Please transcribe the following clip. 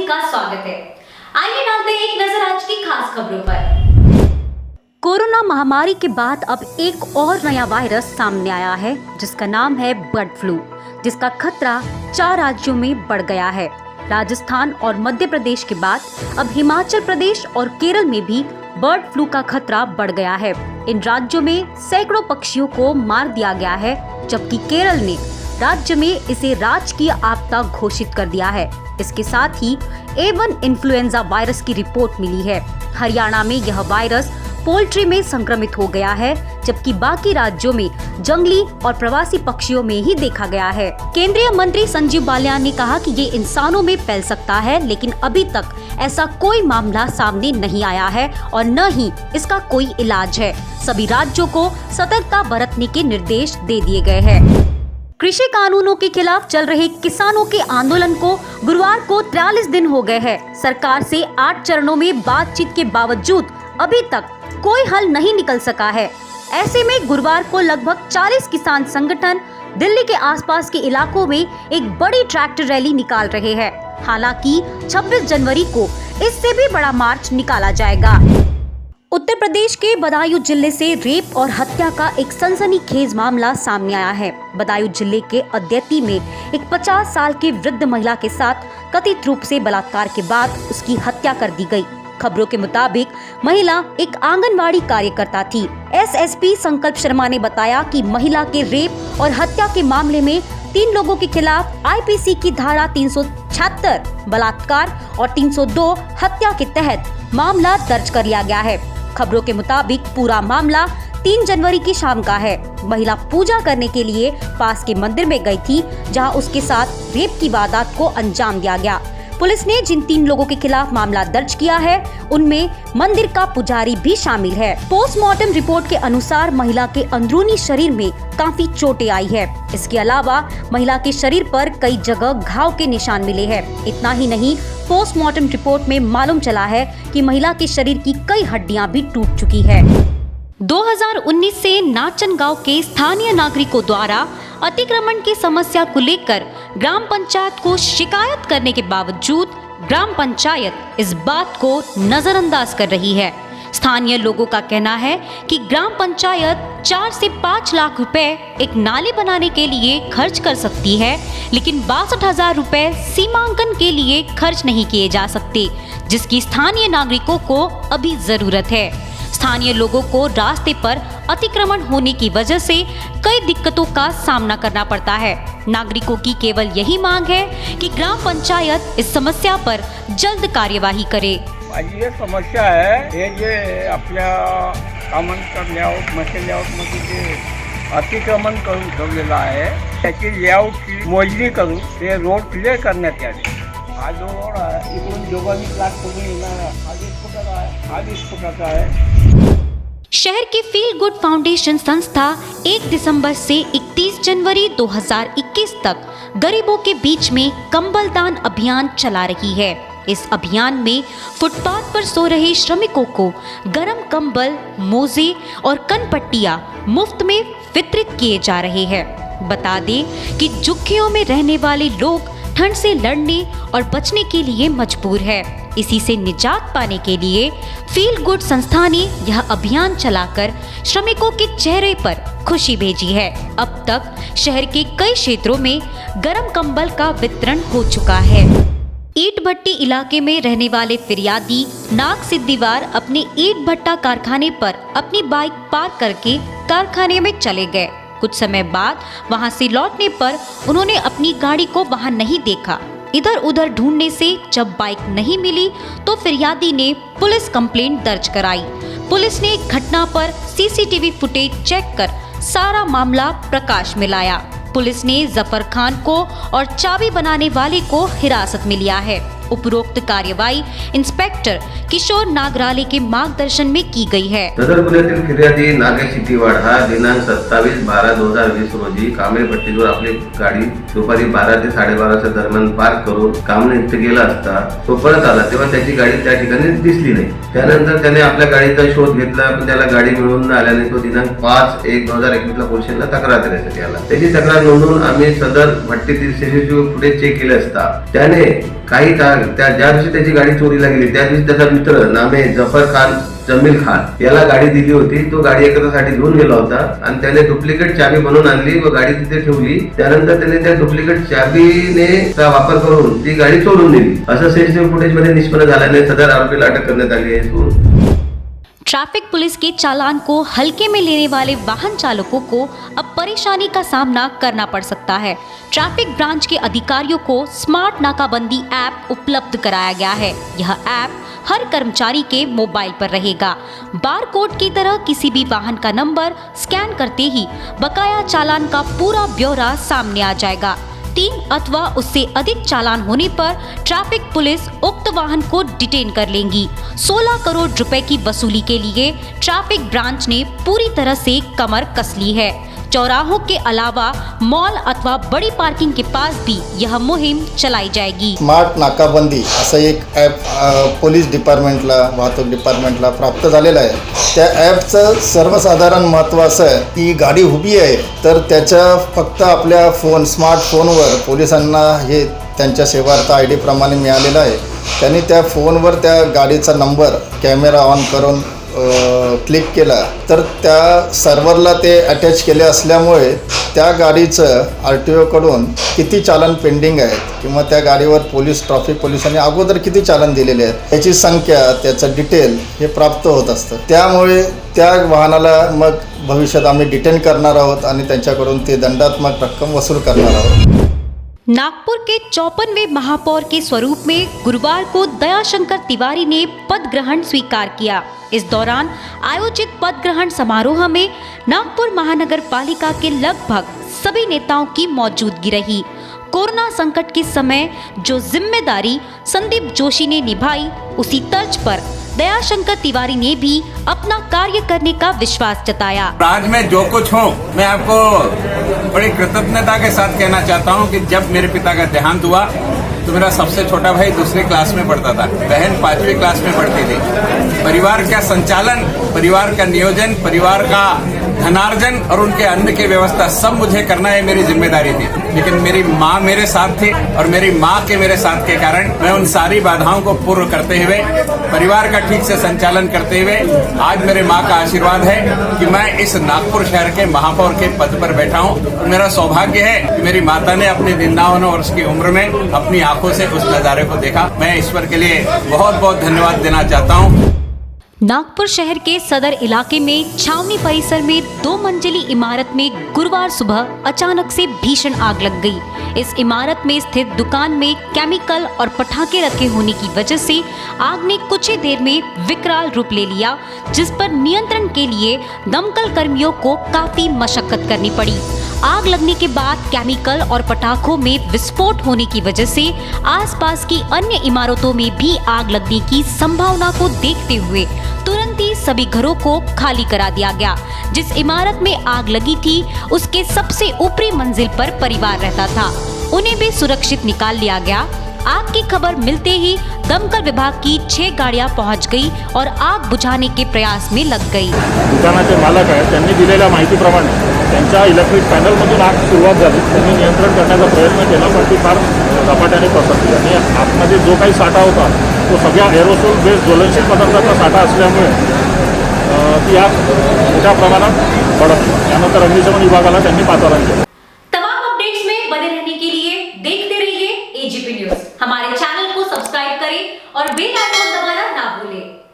सभी का स्वागत है। आइए डालते हैं एक नजर आज की खास खबरों पर। कोरोना महामारी के बाद अब एक और नया वायरस सामने आया है जिसका नाम है बर्ड फ्लू, जिसका खतरा 4 राज्यों में बढ़ गया है। राजस्थान और मध्य प्रदेश के बाद अब हिमाचल प्रदेश और केरल में भी बर्ड फ्लू का खतरा बढ़ गया है। इन राज्यों में सैकड़ों पक्षियों को मार दिया गया है, जबकि केरल ने राज्य में इसे राजकीय आपदा घोषित कर दिया है। इसके साथ ही A1 इन्फ्लुएंजा वायरस की रिपोर्ट मिली है। हरियाणा में यह वायरस पोल्ट्री में संक्रमित हो गया है, जबकि बाकी राज्यों में जंगली और प्रवासी पक्षियों में ही देखा गया है। केंद्रीय मंत्री संजीव बालियान ने कहा कि ये इंसानों में फैल सकता है, लेकिन अभी तक ऐसा कोई मामला सामने नहीं आया है और न ही इसका कोई इलाज है। सभी राज्यों को सतर्कता बरतने के निर्देश दे दिए गए हैं। कृषि कानूनों के खिलाफ चल रहे किसानों के आंदोलन को गुरुवार को 43 दिन हो गए हैं। सरकार से 8 चरणों में बातचीत के बावजूद अभी तक कोई हल नहीं निकल सका है। ऐसे में गुरुवार को लगभग 40 किसान संगठन दिल्ली के आसपास के इलाकों में एक बड़ी ट्रैक्टर रैली निकाल रहे हैं। हालांकि 26 जनवरी को इससे भी बड़ा मार्च निकाला जाएगा। उत्तर प्रदेश के बदायूं जिले से रेप और हत्या का एक सनसनीखेज मामला सामने आया है। बदायूं जिले के अद्यती में एक 50 साल की वृद्ध महिला के साथ कथित रूप से बलात्कार के बाद उसकी हत्या कर दी गई। खबरों के मुताबिक महिला एक आंगनवाड़ी कार्यकर्ता थी। एसएसपी संकल्प शर्मा ने बताया कि महिला के रेप और हत्या के मामले में 3 लोगों के खिलाफ आईपीसी की धारा 376 बलात्कार और 302 हत्या के तहत मामला दर्ज कर लिया गया है। खबरों के मुताबिक पूरा मामला 3 जनवरी की शाम का है। महिला पूजा करने के लिए पास के मंदिर में गई थी, जहां उसके साथ रेप की वारदात को अंजाम दिया गया। पुलिस ने जिन 3 लोगों के खिलाफ मामला दर्ज किया है, उनमें मंदिर का पुजारी भी शामिल है। पोस्टमार्टम रिपोर्ट के अनुसार महिला के अंदरूनी शरीर में काफी चोटें आई है। इसके अलावा महिला के शरीर पर कई जगह घाव के निशान मिले हैं। इतना ही नहीं, पोस्टमार्टम रिपोर्ट में मालूम चला है कि महिला के शरीर की कई हड्डियां भी टूट चुकी है। 2019 से नाचन गांव के स्थानीय नागरिकों द्वारा अतिक्रमण की समस्या को लेकर ग्राम पंचायत को शिकायत करने के बावजूद ग्राम पंचायत इस बात को नजरअंदाज कर रही है। स्थानीय लोगों का कहना है कि ग्राम पंचायत 4 से 5 लाख रुपए एक नाली बनाने के लिए खर्च कर सकती है, लेकिन 62,000 रुपए सीमांकन के लिए खर्च नहीं किए जा सकते, जिसकी स्थानीय नागरिकों को अभी जरूरत है। स्थानीय लोगों को रास्ते पर अतिक्रमण होने की वजह से कई दिक्कतों का सामना करना पड़ता है। नागरिकों की केवल यही मांग है कि ग्राम पंचायत इस समस्या पर जल्द कार्यवाही करे। माझी एक समस्या आहे, हे जे आपल्या कॉमन लेआउट मशीन लेआउटमध्ये जे अतिक्रमण करून ठेवलेलं आहे, त्याची लेआउटची मोजणी करून ते रोड क्लिअर करण्यात यावे। हा जो रोड आहे इकडून जोगानी प्लॉट करून येणार हा 20 फुटाचा आहे, हा 20 फुटाचा आहे। शहर के फील गुड फाउंडेशन संस्था 1 दिसंबर से 31 जनवरी 2021 तक गरीबों के बीच में कंबल दान अभियान चला रही है। इस अभियान में फुटपाथ पर सो रहे श्रमिकों को गर्म कंबल, मोजे और कनपट्टियां मुफ्त में वितरित किए जा रहे हैं। बता दें कि झुग्गियों में रहने वाले लोग ठंड से लड़ने और बचने के लिए मजबूर है। इसी से निजात पाने के लिए फील गुड संस्था ने यह अभियान चलाकर श्रमिकों के चेहरे पर खुशी भेजी है। अब तक शहर के कई क्षेत्रों में गर्म कंबल का वितरण हो चुका है। ईट भट्टी इलाके में रहने वाले फिरियादी नाग सिद्धिवार अपने ईट भट्टा कारखाने पर अपनी बाइक पार्क करके कारखाने में चले गए। कुछ समय बाद वहां से लौटने पर उन्होंने अपनी गाड़ी को वहां नहीं देखा। इधर उधर ढूंढने से जब बाइक नहीं मिली तो फिरियादी ने पुलिस कंप्लेंट दर्ज कराई। पुलिस ने घटना पर सीसीटीवी फुटेज चेक कर सारा मामला प्रकाश में लाया। पुलिस ने जफर खान को और चाबी बनाने वाले को हिरासत में लिया है। उपरोक्त कार्यवाही इंस्पेक्टर किशोर नागराले के मार्गदर्शन में की गई है। सदर गुन्ह्यातील फिर्यादी नागेश सिद्धिवाड हा दिनांक 27/12/2020 रोजी कांबळे पट्टीवर आपली गाडी दुपारी 12 ते 12:30 दरम्यान पार्क करून कामनिमित्त गेला असता तो परत आला तेव्हा त्याची गाडी त्या ठिकाणी दिसली नाही। त्यानंतर त्याने आपल्या गाडीचा शोध घेतला, पण त्याला गाडी मिळून न आल्याने तो दिनांक 5/1/2021 ला पोलीस स्टेशनला तक्रार करण्यासाठी आला। त्याची तक्रार नोंदवून आम्ही सदर भट्टीतील सीसीटीव्ही फुटेज चेक केले असता त्याने काही काळ ज्या दिवशी त्याची गाडी चोरीला गेली त्या दिवशी त्याचा मित्र नामे जफर खान जमील खान याला गाडी दिली होती. तो गाडी एखाद्यासाठी घेऊन गेला होता आणि त्याने डुप्लिकेट चाबी बनवून आणली व गाडी तिथे ठेवली. त्यानंतर त्याने त्या डुप्लिकेट चाबीने वापर करून ती गाडी चोरून नेली. असं सीसीटीव्ही फुटेज मध्ये निष्पन्न झाल्याने सदर आरोपीला अटक करण्यात आली आहे. ट्रैफिक पुलिस के चालान को हल्के में लेने वाले वाहन चालकों को अब परेशानी का सामना करना पड़ सकता है. ट्रैफिक ब्रांच के अधिकारियों को स्मार्ट नाकाबंदी ऐप उपलब्ध कराया गया है. यह ऐप हर कर्मचारी के मोबाइल पर रहेगा. बारकोड की तरह किसी भी वाहन का नंबर स्कैन करते ही बकाया चालान का पूरा ब्यौरा सामने आ जाएगा. 3 अथवा उससे अधिक चालान होने पर ट्रैफिक पुलिस उक्त वाहन को डिटेन कर लेंगी. 16 करोड़ रुपए की वसूली के लिए ट्रैफिक ब्रांच ने पूरी तरह से कमर कस ली है. चौराहों के अलावा मॉल अथवा बड़ी पार्किंग के पास भी यह मुहिम चलाई जाएगी. स्मार्ट नाकाबंदी असं एक ॲप पोलीस डिपार्टमेंटला वाहतूक डिपार्टमेंटला प्राप्त झालेलं आहे. त्या ॲपचं सर्वसाधारण महत्त्व असं आहे की गाडी उभी आहे तर त्याच्या फक्त आपल्या स्मार्टफोनवर पोलिसांना हे त्यांच्या सेवार्थ ID प्रमाणे मिळालेलं आहे. त्यांनी त्या फोनवर त्या गाडीचा नंबर कॅमेरा ऑन करून क्लिक केला तर त्या सर्व्हरला ते अटॅच केले असल्यामुळे त्या गाडीचं RTOकडून किती चालन पेंडिंग आहेत किंवा त्या गाडीवर ट्रॅफिक पोलिसांनी अगोदर किती चालन दिलेले आहेत त्याची संख्या त्याचं डिटेल हे प्राप्त होत असतं. त्यामुळे त्या वाहनाला मग भविष्यात आम्ही डिटेन करणार आहोत आणि त्यांच्याकडून ते दंडात्मक रक्कम वसूल करणार आहोत. नागपुर के 54वें महापौर के स्वरूप में गुरुवार को दयाशंकर तिवारी ने पद ग्रहण स्वीकार किया. इस दौरान आयोजित पद ग्रहण समारोह में नागपुर महानगर पालिका के लगभग सभी नेताओं की मौजूदगी रही. कोरोना संकट के समय जो जिम्मेदारी संदीप जोशी ने निभाई उसी तर्ज पर दयाशंकर तिवारी ने भी अपना कार्य करने का विश्वास जताया. आज मैं जो कुछ हूँ मैं आपको बड़ी कृतज्ञता के साथ कहना चाहता हूँ कि जब मेरे पिता का देहांत हुआ तो मेरा सबसे छोटा भाई दूसरी क्लास में पढ़ता था, बहन 5वीं क्लास में पढ़ती थी. परिवार का संचालन, परिवार का नियोजन, परिवार का धनार्जन और उनके अन्न की व्यवस्था सब मुझे करना है मेरी जिम्मेदारी थी. लेकिन मेरी माँ मेरे साथ थी और मेरी माँ के मेरे साथ के कारण मैं उन सारी बाधाओं को पूर्ण करते हुए परिवार का ठीक से संचालन करते हुए आज मेरे माँ का आशीर्वाद है कि मैं इस नागपुर शहर के महापौर के पद पर बैठा हूँ. और मेरा सौभाग्य है कि मेरी माता ने अपनी 59 वर्ष की उम्र में अपनी आंखों से उस नजारे को देखा. मैं ईश्वर के लिए बहुत बहुत धन्यवाद देना चाहता हूँ. नागपुर शहर के सदर इलाके में छावनी परिसर में 2 मंजिली इमारत में गुरुवार सुबह अचानक से भीषण आग लग गई. इस इमारत में स्थित दुकान में केमिकल और पटाखे रखे होने की वजह से आग ने कुछ ही देर में विकराल रूप ले लिया, जिस पर नियंत्रण के लिए दमकल कर्मियों को काफी मशक्कत करनी पड़ी. आग लगने के बाद केमिकल और पटाखों में विस्फोट होने की वजह से आसपास की अन्य इमारतों में भी आग लगने की संभावना को देखते हुए तुरंत ही सभी घरों को खाली करा दिया गया. जिस इमारत में आग लगी थी उसके सबसे ऊपरी मंजिल पर परिवार रहता था, उन्हें भी सुरक्षित निकाल लिया गया. आग की खबर मिलते ही दमकल विभाग की 6 गाड़ियां पहुंच गई और आग बुझाने के प्रयास में लग गई. दुकानाचे मालक आहेत त्यांनी दिलेल्या माहितीप्रमाणे त्यांच्या इलेक्ट्रिक पॅनलमधून आग सुरुवात झाली. त्यांनी नियंत्रण करण्याचा प्रयत्न केला पण ती फार झपाट्याने पसरली आणि आतमध्ये जो काही साठा होता तो सगळ्या एरोसोल बेस्ड ज्वलनशील पदार्थाचा साठा असल्यामुळे ती आग मोठ्या प्रमाणात भडकली. त्यानंतर अग्निशमन विभागाला त्यांनी पाचारण केलं. तमाम अपडेट्स में बने रहने के लिए देखते रहिए AGP न्यूज. हमारे चैनल को सब्सक्राइब करें और बेल आइकन दबाना ना भूलें.